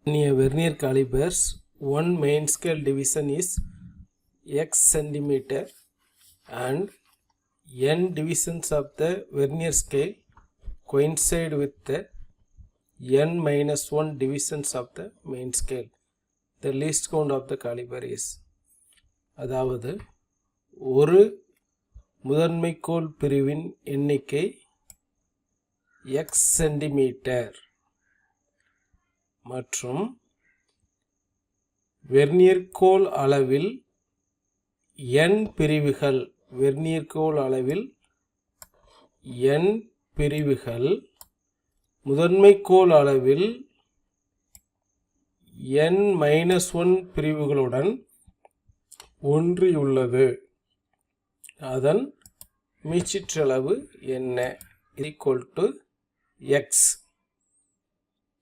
In a vernier calipers, one main scale division is x centimeter and n divisions of the vernier scale coincide with the n minus 1 divisions of the main scale. The least count of the caliper is, அதாவது ஒரு முதன்மைக்கோள் பிரிவின் எண்ணிக்கை x centimetre மற்றும் vernier கோல் அளவில் n பிரிவுகள் முதன்மைக்கோள் அளவில் n minus 1 பிரிவுகளுடன் ஒன்றியுள்ளது. அதன் மீச்சிற்றளவு என்ன? Equal to x.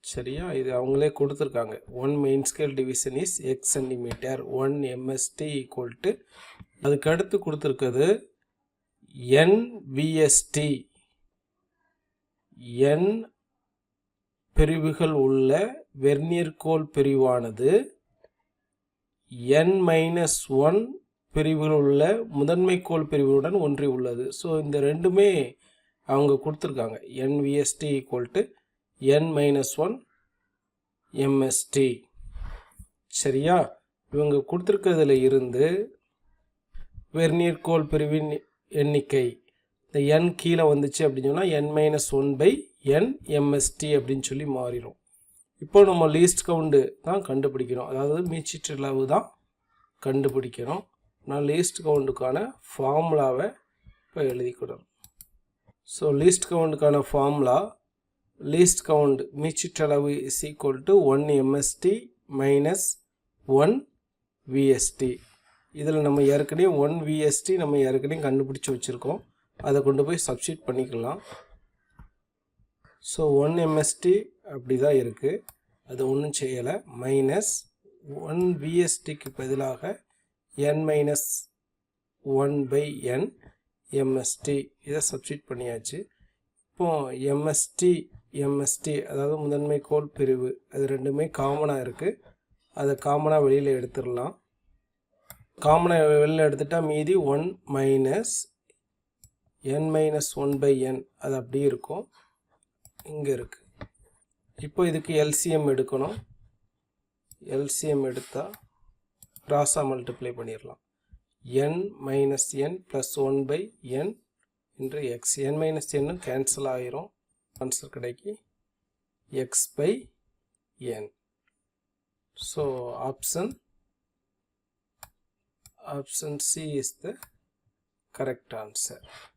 சரியா? இது அவங்களே கொடுத்துருக்காங்க. 1 main scale division is x centimetre, 1 MST equal to, அதுக்கு அடுத்து கொடுத்துருக்கிறது n VST. n பிரிவுகள் உள்ள வெர்னியர் கோல் பிரிவானது n மைனஸ் 1 பிரிவுகள் உள்ள முதன்மைக்கோள் பிரிவுடன் ஒன்றி உள்ளது. ஸோ இந்த ரெண்டுமே அவங்க கொடுத்துருக்காங்க. n VST equal to n minus 1 MST. சரியா? இவங்க கொடுத்துருக்கிறதுல இருந்து வெர்னியர் கோல் பிரிவின் எண்ணிக்கை இந்த n கீழே வந்துச்சு அப்படின்னு சொன்னால் n minus 1 by n MST அப்படின்னு சொல்லி மாறிடும். இப்போ நம்ம லீஸ்ட் கவுண்டு தான் கண்டுபிடிக்கணும், அதாவது மீச்சிற்றளவு தான் கண்டுபிடிக்கணும். நான் லீஸ்ட் கவுண்டுக்கான ஃபார்முலாவை இப்போ எழுதிக்கிடணும். ஸோ லீஸ்ட் கவுண்டுக்கான ஃபார்முலா, லீஸ்ட் கவுண்ட் மீச்சிற்றளவு is equal to 1 MST minus 1 VST. இதில் நம்ம ஏற்கனவே 1 VST நம்ம ஏற்கனவே கண்டுபிடிச்சி வச்சுருக்கோம், அதை கொண்டு போய் சப்ஸ்டிட் பண்ணிக்கலாம். ஸோ 1 MST அப்படி தான் இருக்குது, அது ஒன்றும் செய்யலை. மைனஸ் 1 VSTக்கு பதிலாக n minus 1 by n MST இதை சப்ஸ்டிட் பண்ணியாச்சு. இப்போது MST அதாவது முதன்மைக்கோள் பிரிவு, அது ரெண்டுமே காமனாக இருக்குது, அதை காமனாக வெளியில் எடுத்துடலாம். காமனாக வெளியில் எடுத்துட்டால் மீதி 1 minus n minus 1 by n அது அப்படியே இருக்கும், இங்கே இருக்குது. இப்போ இதுக்கு LCM எடுக்கணும். LCM எடுத்தால் கிராஸாக மல்டிப்ளை பண்ணிடலாம். n minus n plus 1 by n into x. n minus n cancel ஆகிரும், ஆன்சர் கிடைக்கி x by n. So option C is the correct answer.